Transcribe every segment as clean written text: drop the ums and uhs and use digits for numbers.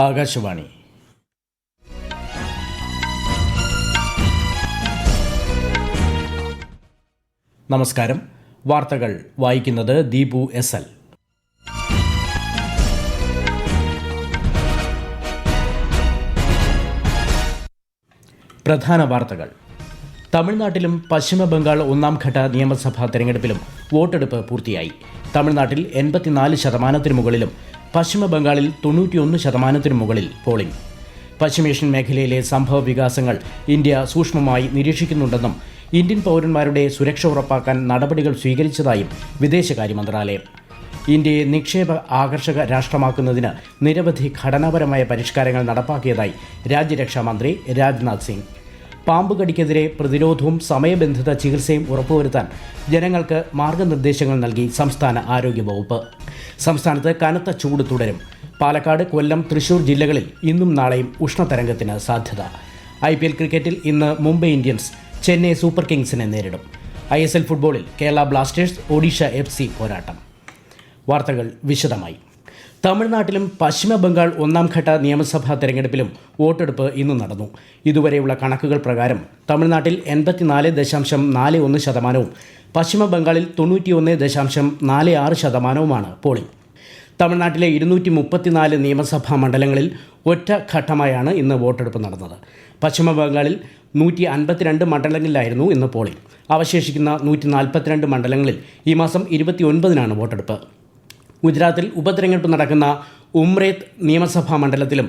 ആകാശവാണി. നമസ്കാരം. വാർത്തകൾ വായിക്കുന്നത് ദീപു എസ് എൽ. പ്രധാന വാർത്തകൾ. തമിഴ്നാട്ടിലും പശ്ചിമബംഗാൾ ഒന്നാംഘട്ട നിയമസഭാ തെരഞ്ഞെടുപ്പിലും വോട്ടെടുപ്പ് പൂർത്തിയായി. തമിഴ്നാട്ടിൽ 84% മുകളിലും പശ്ചിമബംഗാളിൽ 91% മുകളിൽ പോളിംഗ്. പശ്ചിമേഷ്യൻ മേഖലയിലെ സംഭവ വികാസങ്ങൾ ഇന്ത്യ സൂക്ഷ്മമായി നിരീക്ഷിക്കുന്നുണ്ടെന്നും ഇന്ത്യൻ പൗരന്മാരുടെ സുരക്ഷ ഉറപ്പാക്കാൻ നടപടികൾ സ്വീകരിച്ചതായും വിദേശകാര്യ മന്ത്രാലയം. ഇന്ത്യയെ നിക്ഷേപ ആകർഷക രാഷ്ട്രമാക്കുന്നതിന് നിരവധി ഘടനാപരമായ പരിഷ്കാരങ്ങൾ നടപ്പാക്കിയതായി രാജ്യരക്ഷാമന്ത്രി രാജ്നാഥ് സിംഗ്. പാമ്പുകടിക്കെതിരെ പ്രതിരോധവും സമയബന്ധിത ചികിത്സയും ഉറപ്പുവരുത്താൻ ജനങ്ങൾക്ക് മാർഗനിർദ്ദേശങ്ങൾ നൽകി സംസ്ഥാന ആരോഗ്യവകുപ്പ്. സംസ്ഥാനത്ത് കനത്ത ചൂട് തുടരും. പാലക്കാട്, കൊല്ലം, തൃശൂർ ജില്ലകളിൽ ഇന്നും നാളെയും ഉഷ്ണതരംഗത്തിന് സാധ്യത. IPL ക്രിക്കറ്റിൽ ഇന്ന് മുംബൈ ഇന്ത്യൻസ് ചെന്നൈ സൂപ്പർ കിങ്സിനെ നേരിടും. ISL ഫുട്ബോളിൽ കേരള ബ്ലാസ്റ്റേഴ്സ് ഒഡീഷ FC പോരാട്ടം. വാർത്തകൾ വിശദമായി. തമിഴ്നാട്ടിലും പശ്ചിമബംഗാൾ ഒന്നാംഘട്ട നിയമസഭാ തെരഞ്ഞെടുപ്പിലും വോട്ടെടുപ്പ് ഇന്ന് നടന്നു. ഇതുവരെയുള്ള കണക്കുകൾ പ്രകാരം തമിഴ്നാട്ടിൽ 84.41%, പശ്ചിമബംഗാളിൽ 91.46%മാണ് പോളിംഗ്. തമിഴ്നാട്ടിലെ 234 നിയമസഭാ മണ്ഡലങ്ങളിൽ ഒറ്റ ഘട്ടമായാണ് ഇന്ന് വോട്ടെടുപ്പ് നടന്നത്. പശ്ചിമബംഗാളിൽ 152 മണ്ഡലങ്ങളിലായിരുന്നു ഇന്ന് പോളിംഗ്. അവശേഷിക്കുന്ന 142 മണ്ഡലങ്ങളിൽ ഈ മാസം 29-നാണ് വോട്ടെടുപ്പ്. ഗുജറാത്തിൽ ഉപതെരഞ്ഞെടുപ്പ് നടക്കുന്ന ഉംറേത്ത് നിയമസഭാ മണ്ഡലത്തിലും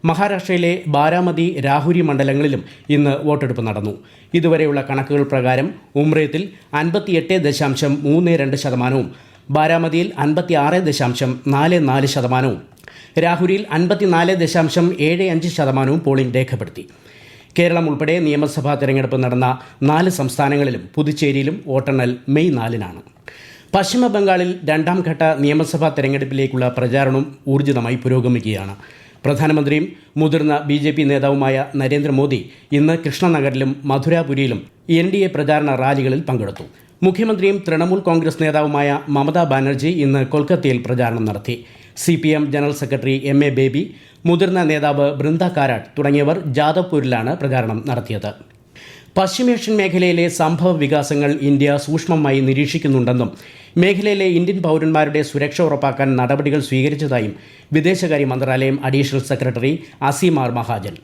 മഹാരാഷ്ട്രയിലെ ബാരാമതി, രാഹുരി മണ്ഡലങ്ങളിലും ഇന്ന് വോട്ടെടുപ്പ് നടന്നു. ഇതുവരെയുള്ള കണക്കുകൾ പ്രകാരം ഉംറേത്തിൽ 58.32%, ബാരാമതിയിൽ 56.44%, രാഹുരിയിൽ 54.75% പോളിംഗ് രേഖപ്പെടുത്തി. കേരളം ഉൾപ്പെടെ നിയമസഭാ തെരഞ്ഞെടുപ്പ് നടന്ന 4 സംസ്ഥാനങ്ങളിലും പുതുച്ചേരിയിലും വോട്ടെണ്ണൽ മെയ് 4-നാണ്. പശ്ചിമബംഗാളിൽ രണ്ടാംഘട്ട നിയമസഭാ തെരഞ്ഞെടുപ്പിലേക്കുള്ള പ്രചാരണം ഊർജിതമായി പുരോഗമിക്കുകയാണ്. പ്രധാനമന്ത്രിയും മുതിർന്ന BJP നേതാവുമായ നരേന്ദ്രമോദി ഇന്ന് കൃഷ്ണനഗറിലും മധുരാപുരിയിലും NDA പ്രചാരണ റാലികളിൽ പങ്കെടുത്തു. മുഖ്യമന്ത്രിയും തൃണമൂൽ കോൺഗ്രസ് നേതാവുമായ മമതാ ബാനർജി ഇന്ന് കൊൽക്കത്തയിൽ പ്രചാരണം നടത്തി. CPM general secretary MA baby, മുതിർന്ന നേതാവ് ബൃന്ദ കാരാട്ട് തുടങ്ങിയവർ ജാദവ്പൂരിലാണ് പ്രചാരണം നടത്തിയത്. പശ്ചിമേഷ്യൻ മേഖലയിലെ സംഭവ വികാസങ്ങൾ ഇന്ത്യ സൂക്ഷ്മമായി നിരീക്ഷിക്കുന്നുണ്ടെന്നും മേഖലയിലെ ഇന്ത്യൻ പൗരന്മാരുടെ സുരക്ഷ ഉറപ്പാക്കാൻ നടപടികൾ സ്വീകരിച്ചതായും വിദേശകാര്യ മന്ത്രാലയം additional secretary Aseem R Mahajan.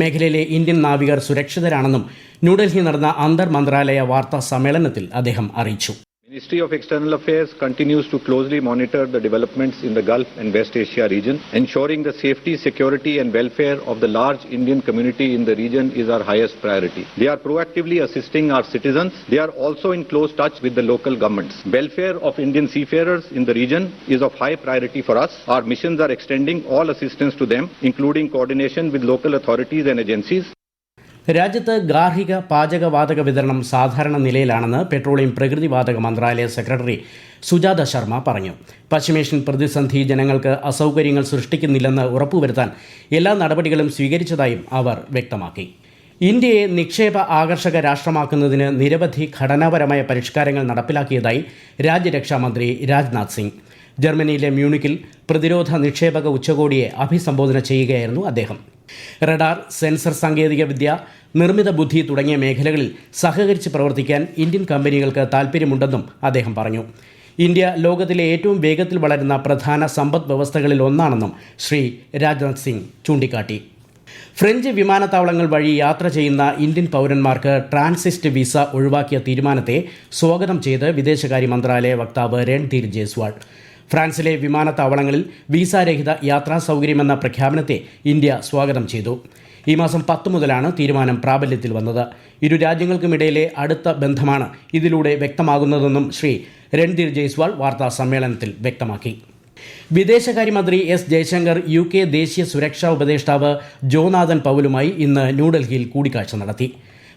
മേഖലയിലെ ഇന്ത്യൻ നാവികർ സുരക്ഷിതരാണെന്നും ന്യൂഡൽഹിയിൽ നടന്ന അന്തർ മന്ത്രാലയ വാർത്താ സമ്മേളനത്തിൽ അദ്ദേഹം അറിയിച്ചു. Ministry of External Affairs continues to closely monitor the developments in the Gulf and West Asia region. Ensuring the safety, security and welfare of the large Indian community in the region is our highest priority. They are proactively assisting our citizens. They are also in close touch with the local governments. Welfare of Indian seafarers in the region is of high priority for us. Our missions are extending all assistance to them, including coordination with local authorities and agencies. രാജ്യത്ത് ഗാർഹിക പാചകവാതക വിതരണം സാധാരണ നിലയിലാണെന്ന് petroleum പ്രകൃതിവാതക മന്ത്രാലയ secretary Sujatha Sharma പറഞ്ഞു. പശ്ചിമേഷ്യൻ പ്രതിസന്ധി ജനങ്ങൾക്ക് അസൗകര്യങ്ങൾ സൃഷ്ടിക്കുന്നില്ലെന്ന് ഉറപ്പുവരുത്താൻ എല്ലാ നടപടികളും സ്വീകരിച്ചതായും അവർ വ്യക്തമാക്കി. ഇന്ത്യയെ നിക്ഷേപ ആകർഷക രാഷ്ട്രമാക്കുന്നതിന് നിരവധി ഘടനാപരമായ പരിഷ്കാരങ്ങൾ നടപ്പിലാക്കിയതായി രാജ്യരക്ഷാമന്ത്രി രാജ്നാഥ് സിംഗ്. ജർമ്മനിയിലെ മ്യൂണിക്കിൽ പ്രതിരോധ നിക്ഷേപക ഉച്ചകോടിയെ അഭിസംബോധന ചെയ്യുകയായിരുന്നു അദ്ദേഹം. റഡാർ, സെൻസർ സാങ്കേതികവിദ്യ, നിർമ്മിത ബുദ്ധി തുടങ്ങിയ മേഖലകളിൽ സഹകരിച്ച് പ്രവർത്തിക്കാൻ ഇന്ത്യൻ കമ്പനികൾക്ക് താൽപ്പര്യമുണ്ടെന്നും അദ്ദേഹം പറഞ്ഞു. ഇന്ത്യ ലോകത്തിലെ ഏറ്റവും വേഗത്തിൽ വളരുന്ന പ്രധാന സമ്പദ് വ്യവസ്ഥകളിൽ ഒന്നാണെന്നും ശ്രീ രാജ്നാഥ് സിംഗ് ചൂണ്ടിക്കാട്ടി. ഫ്രഞ്ച് വിമാനത്താവളങ്ങൾ വഴി യാത്ര ചെയ്യുന്ന ഇന്ത്യൻ പൗരന്മാർക്ക് ട്രാൻസിറ്റ് വിസ ഒഴിവാക്കിയ തീരുമാനത്തെ സ്വാഗതം ചെയ്ത് വിദേശകാര്യ മന്ത്രാലയ വക്താവ് രൺധീർ ജയ്സ്വാൾ. ഫ്രാൻസിലെ വിമാനത്താവളങ്ങളിൽ വിസാരഹിത യാത്രാ സൗകര്യമെന്ന പ്രഖ്യാപനത്തെ ഇന്ത്യ സ്വാഗതം ചെയ്തു. ഈ മാസം 10 മുതലാണ് തീരുമാനം പ്രാബല്യത്തിൽ വന്നത്. ഇരു രാജ്യങ്ങൾക്കുമിടയിലെ അടുത്ത ബന്ധമാണ് ഇതിലൂടെ വ്യക്തമാകുന്നതെന്നും ശ്രീ രൺധീർ ജയ്സ്വാൾ വാർത്താ സമ്മേളനത്തിൽ വ്യക്തമാക്കി. വിദേശകാര്യമന്ത്രി S ജയശങ്കർ UK ദേശീയ സുരക്ഷാ ഉപദേഷ്ടാവ് ജോനാഥൻ പൗലുമായി ഇന്ന് ന്യൂഡൽഹിയിൽ കൂടിക്കാഴ്ച നടത്തി.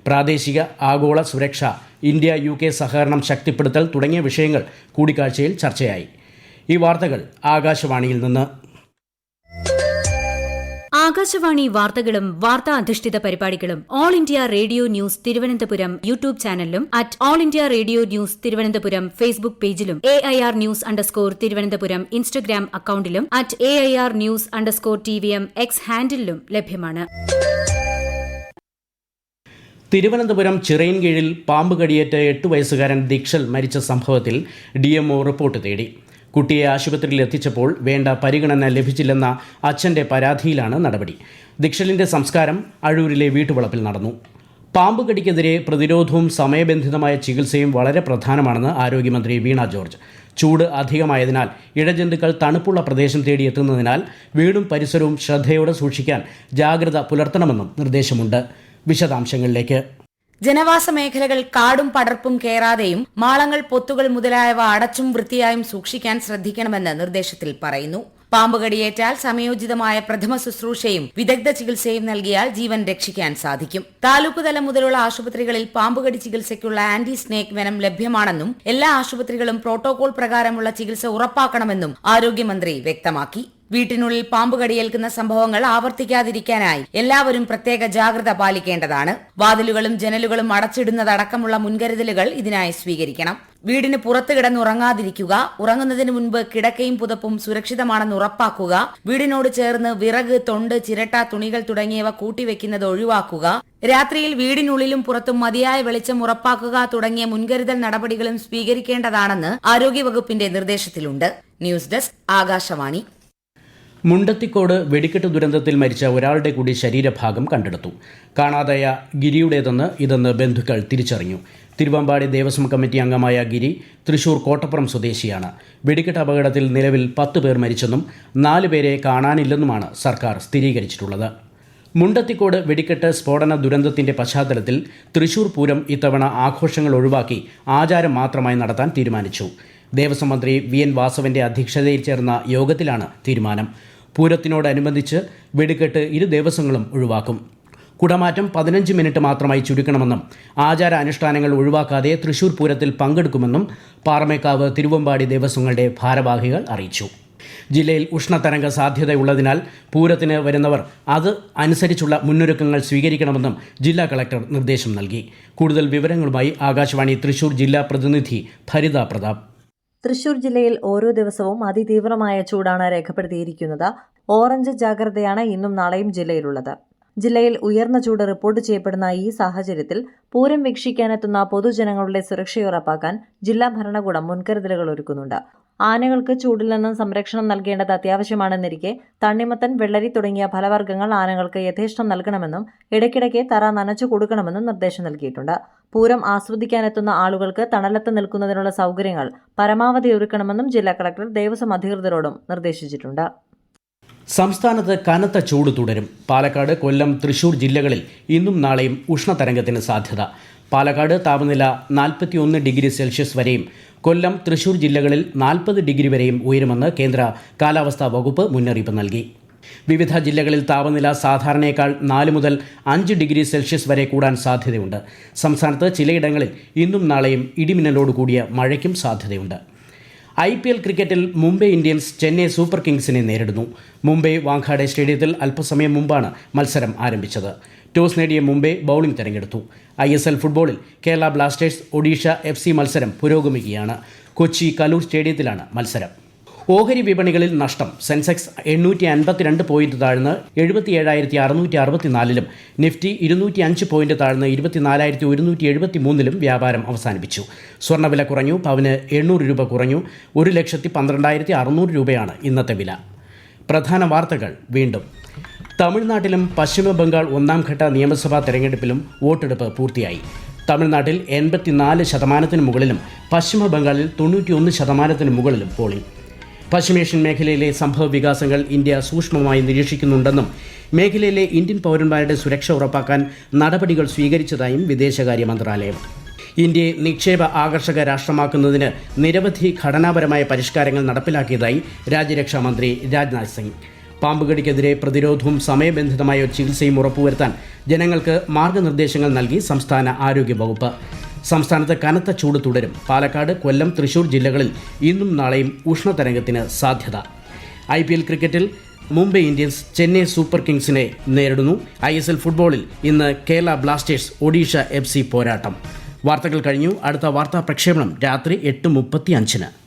പ്രാദേശിക ആഗോള സുരക്ഷ, ഇന്ത്യ UK സഹകരണം ശക്തിപ്പെടുത്തൽ തുടങ്ങിയ വിഷയങ്ങൾ കൂടിക്കാഴ്ചയിൽ ചർച്ചയായി. ഈ വാർത്തകൾ ആകാശവാണിയിൽ നിന്ന്. ആകാശവാണി വാർത്തകളും വാർത്താ അധിഷ്ഠിത പരിപാടികളും all India radio news Thiruvananthapuram YouTube ചാനലിലും all India radio news Thiruvananthapuram Facebook പേജിലും AIR _തിരുവനന്തപുരം ഇൻസ്റ്റഗ്രാം അക്കൌണ്ടിലും @AIR _TVM X ഹാൻഡിലും ലഭ്യമാണ്. തിരുവനന്തപുരം ചിറയിൻകീഴിൽ പാമ്പ് കടിയേറ്റ് 8 വയസ്സുകാരൻ ദിക്ഷൽ മരിച്ച സംഭവത്തിൽ DMO റിപ്പോർട്ട് തേടി. കുട്ടിയെ ആശുപത്രിയിൽ എത്തിച്ചപ്പോൾ വേണ്ട പരിഗണന ലഭിച്ചില്ലെന്ന അച്ഛന്റെ പരാതിയിലാണ് നടപടി. ദിക്ഷലിന്റെ സംസ്കാരം അഴൂരിലെ വീട്ടുവളപ്പിൽ നടന്നു. പാമ്പ് കടിക്കെതിരെ പ്രതിരോധവും സമയബന്ധിതമായ ചികിത്സയും വളരെ പ്രധാനമാണെന്ന് ആരോഗ്യമന്ത്രി വീണ ജോർജ്. ചൂട് അധികമായതിനാൽ ഇഴജന്തുക്കൾ തണുപ്പുള്ള പ്രദേശം തേടിയെത്തുന്നതിനാൽ വീടും പരിസരവും ശ്രദ്ധയോടെ സൂക്ഷിക്കാൻ ജാഗ്രത പുലർത്തണമെന്നും നിർദ്ദേശമുണ്ട്. വിശദാംശങ്ങളിലേക്ക്. ജനവാസ മേഖലകൾ കാടും പടർപ്പും കയറാതെയും മാളങ്ങൾ, പൊത്തുകൾ മുതലായവ അടച്ചും വൃത്തിയായും സൂക്ഷിക്കാൻ ശ്രദ്ധിക്കണമെന്ന് നിർദ്ദേശത്തിൽ പറയുന്നു. പാമ്പ് കടിയേറ്റാൽ സമയോചിതമായ പ്രഥമ ശുശ്രൂഷയും വിദഗ്ധ ചികിത്സയും നൽകിയാൽ ജീവൻ രക്ഷിക്കാൻ സാധിക്കും. താലൂക്ക് തലം മുതലുള്ള ആശുപത്രികളിൽ പാമ്പുകടി ചികിത്സയ്ക്കുള്ള ആന്റി സ്നേക് വെനം ലഭ്യമാണെന്നും എല്ലാ ആശുപത്രികളും പ്രോട്ടോകോൾ പ്രകാരമുള്ള ചികിത്സ ഉറപ്പാക്കണമെന്നും ആരോഗ്യമന്ത്രി വ്യക്തമാക്കി. വീട്ടിനുള്ളിൽ പാമ്പ് കടിയേൽക്കുന്ന സംഭവങ്ങൾ ആവർത്തിക്കാതിരിക്കാനായി എല്ലാവരും പ്രത്യേക ജാഗ്രത പാലിക്കേണ്ടതാണ്. വാതിലുകളും ജനലുകളും അടച്ചിടുന്നതടക്കമുള്ള മുൻകരുതലുകൾ ഇതിനായി സ്വീകരിക്കണം. വീടിന് പുറത്ത് കിടന്നുറങ്ങാതിരിക്കുക. ഉറങ്ങുന്നതിന് മുൻപ് കിടക്കയും പുതപ്പും സുരക്ഷിതമാണെന്ന് ഉറപ്പാക്കുക. വീടിനോട് ചേർന്ന് വിറക്, തൊണ്ട്, ചിരട്ട, തുണികൾ തുടങ്ങിയവ കൂട്ടിവെക്കുന്നത് ഒഴിവാക്കുക. രാത്രിയിൽ വീടിനുള്ളിലും പുറത്തും മതിയായ വെളിച്ചം ഉറപ്പാക്കുക തുടങ്ങിയ മുൻകരുതൽ നടപടികളും സ്വീകരിക്കേണ്ടതാണെന്ന് ആരോഗ്യവകുപ്പിന്റെ നിർദ്ദേശത്തിലുണ്ട്. News desk, Akashvani. മുണ്ടത്തിക്കോട് വെടിക്കെട്ട് ദുരന്തത്തിൽ മരിച്ച ഒരാളുടെ കൂടി ശരീരഭാഗം കണ്ടെടുത്തു. കാണാതായ ഗിരിയുടേതെന്ന് ഇതെന്ന് ബന്ധുക്കൾ തിരിച്ചറിഞ്ഞു. തിരുവമ്പാടി ദേവസ്വം കമ്മിറ്റി അംഗമായ ഗിരി തൃശൂർ കോട്ടപ്പുറം സ്വദേശിയാണ്. വെടിക്കെട്ട് അപകടത്തിൽ നിലവിൽ 10 പേർ മരിച്ചെന്നും 4 പേരെ കാണാനില്ലെന്നുമാണ് സർക്കാർ സ്ഥിരീകരിച്ചിട്ടുള്ളത്. മുണ്ടത്തിക്കോട് വെടിക്കെട്ട് സ്ഫോടന ദുരന്തത്തിന്റെ പശ്ചാത്തലത്തിൽ തൃശൂർ പൂരം ഇത്തവണ ആഘോഷങ്ങൾ ഒഴിവാക്കി ആചാരം മാത്രമായി നടത്താൻ തീരുമാനിച്ചു. ദേവസ്വം മന്ത്രി VN വാസവന്റെ അധ്യക്ഷതയിൽ ചേർന്ന യോഗത്തിലാണ് തീരുമാനം. പൂരത്തിനോടനുബന്ധിച്ച് വെടിക്കെട്ട് 2 ദേവസ്വങ്ങളും ഒഴിവാക്കും. കുടമാറ്റം 15 മിനിറ്റ് മാത്രമായി ചുരുക്കണമെന്നും ആചാര അനുഷ്ഠാനങ്ങൾ ഒഴിവാക്കാതെ തൃശൂർ പൂരത്തിൽ പങ്കെടുക്കുമെന്നും പാറമേക്കാവ്, തിരുവമ്പാടി ദേവസ്വങ്ങളുടെ ഭാരവാഹികൾ അറിയിച്ചു. ജില്ലയിൽ ഉഷ്ണതരംഗ സാധ്യതയുള്ളതിനാൽ പൂരത്തിന് വരുന്നവർ അത് അനുസരിച്ചുള്ള മുന്നൊരുക്കങ്ങൾ സ്വീകരിക്കണമെന്നും ജില്ലാ കളക്ടർ നിർദ്ദേശം നൽകി. കൂടുതൽ വിവരങ്ങളുമായി ആകാശവാണി തൃശൂർ ജില്ലാ പ്രതിനിധി ഭരിത പ്രതാപ്. തൃശൂർ ജില്ലയിൽ ഓരോ ദിവസവും അതിതീവ്രമായ ചൂടാണ് രേഖപ്പെടുത്തിയിരിക്കുന്നത്. ഓറഞ്ച് ജാഗ്രതയാണ് ഇന്നും നാളെയും ജില്ലയിലുള്ളത്. ജില്ലയിൽ ഉയർന്ന ചൂട് റിപ്പോർട്ട് ചെയ്യപ്പെടുന്ന ഈ സാഹചര്യത്തിൽ പൂരം വീക്ഷിക്കാനെത്തുന്ന പൊതുജനങ്ങളുടെ സുരക്ഷയുറപ്പാക്കാൻ ജില്ലാ ഭരണകൂടം മുൻകരുതലുകൾ ഒരുക്കുന്നുണ്ട്. ആനകൾക്ക് ചൂടിൽ നിന്നും സംരക്ഷണം നൽകേണ്ടത് അത്യാവശ്യമാണെന്നിരിക്കെ തണ്ണിമത്തൻ, വെള്ളരി തുടങ്ങിയ ഫലവർഗ്ഗങ്ങൾ ആനകൾക്ക് യഥേഷ്ടം നൽകണമെന്നും ഇടയ്ക്കിടയ്ക്ക് തറ നനച്ചു കൊടുക്കണമെന്നും നിർദ്ദേശം നൽകിയിട്ടുണ്ട്. പൂരം ആസ്വദിക്കാനെത്തുന്ന ആളുകൾക്ക് തണലത്ത് നിൽക്കുന്നതിനുള്ള സൗകര്യങ്ങൾ പരമാവധി ഒരുക്കണമെന്നും ജില്ലാ കളക്ടർ ദേവസ്വം അധികൃതരോടും നിർദ്ദേശിച്ചിട്ടുണ്ട്. സംസ്ഥാനത്ത് കനത്ത ചൂട് തുടരും. പാലക്കാട്, കൊല്ലം, തൃശൂർ ജില്ലകളിൽ ഇന്നും നാളെയും ഉഷ്ണതരംഗത്തിന് സാധ്യത. പാലക്കാട് താപനില 41 ഡിഗ്രി സെൽഷ്യസ് വരെയും കൊല്ലം, തൃശൂർ ജില്ലകളിൽ 40 ഡിഗ്രി വരെയും ഉയരുമെന്ന് കേന്ദ്ര കാലാവസ്ഥാ വകുപ്പ് മുന്നറിയിപ്പ് നൽകി. വിവിധ ജില്ലകളിൽ താപനില സാധാരണയേക്കാൾ 4 മുതൽ 5 ഡിഗ്രി സെൽഷ്യസ് വരെ കൂടാൻ സാധ്യതയുണ്ട്. സംസ്ഥാനത്ത് ചിലയിടങ്ങളിൽ ഇന്നും നാളെയും ഇടിമിന്നലോട് കൂടിയ മഴയ്ക്കും സാധ്യതയുണ്ട്. IPL ക്രിക്കറ്റിൽ മുംബൈ ഇന്ത്യൻസ് ചെന്നൈ സൂപ്പർ കിങ്സിനെ നേരിടുന്നു. മുംബൈ വാങ്ഖാഡെ സ്റ്റേഡിയത്തിൽ അല്പസമയം മുമ്പാണ് മത്സരം ആരംഭിച്ചത്. ടോസ് നേടിയ മുംബൈ ബൌളിംഗ് തെരഞ്ഞെടുത്തു. ISL ഫുട്ബോളിൽ കേരള ബ്ലാസ്റ്റേഴ്സ് ഒഡീഷ FC മത്സരം പുരോഗമിക്കുകയാണ്. കൊച്ചി കലൂർ സ്റ്റേഡിയത്തിലാണ് മത്സരം. ഓഹരി വിപണികളിൽ നഷ്ടം. സെൻസെക്സ് 852 പോയിന്റ് താഴ്ന്ന് 77,664-ലും നിഫ്റ്റി 205 പോയിന്റ് താഴ്ന്ന് 24,173-ലും വ്യാപാരം അവസാനിപ്പിച്ചു. സ്വർണ്ണവില കുറഞ്ഞു. പവന് 800 രൂപ കുറഞ്ഞു. 1,12,600 രൂപയാണ് ഇന്നത്തെ വില. പ്രധാന വാർത്തകൾ വീണ്ടും. തമിഴ്നാട്ടിലും പശ്ചിമ ബംഗാൾ 1ാം ഘട്ട നിയമസഭാ തെരഞ്ഞെടുപ്പിലും വോട്ടെടുപ്പ് പൂർത്തിയായി. തമിഴ്നാട്ടിൽ 84% മുകളിലും പശ്ചിമ ബംഗാളിൽ 91% മുകളിലും പോളിംഗ്. പശ്ചിമേഷ്യൻ മേഖലയിലെ സംഭവ വികാസങ്ങൾ ഇന്ത്യ സൂക്ഷ്മമായി നിരീക്ഷിക്കുന്നുണ്ടെന്നും മേഖലയിലെ ഇന്ത്യൻ പൗരന്മാരുടെ സുരക്ഷ ഉറപ്പാക്കാൻ നടപടികൾ സ്വീകരിച്ചതായും വിദേശകാര്യ മന്ത്രാലയം. ഇന്ത്യയെ നിക്ഷേപ ആകർഷക രാഷ്ട്രമാക്കുന്നതിന് നിരവധി ഘടനാപരമായ പരിഷ്കാരങ്ങൾ നടപ്പിലാക്കിയതായി രാജ്യരക്ഷാ മന്ത്രി രാജ്നാഥ് സിംഗ്. പാമ്പുകടിക്കെതിരെ പ്രതിരോധവും സമയബന്ധിതമായ ചികിത്സയും ഉറപ്പുവരുത്താൻ ജനങ്ങൾക്ക് മാർഗനിർദ്ദേശങ്ങൾ നൽകി സംസ്ഥാന ആരോഗ്യ വകുപ്പ്. സംസ്ഥാനത്ത് കനത്ത ചൂട് തുടരും. പാലക്കാട്, കൊല്ലം, തൃശൂർ ജില്ലകളിൽ ഇന്നും നാളെയും ഉഷ്ണതരംഗത്തിന് സാധ്യത. IPL ക്രിക്കറ്റിൽ മുംബൈ ഇന്ത്യൻസ് ചെന്നൈ സൂപ്പർ കിങ്സിനെ നേരിടുന്നു. ISL ഫുട്ബോളിൽ ഇന്ന് കേരള ബ്ലാസ്റ്റേഴ്സ് ഒഡീഷ FC പോരാട്ടം. വാർത്തകൾ കഴിഞ്ഞു. അടുത്ത വാർത്താ പ്രക്ഷേപണം രാത്രി 8:35.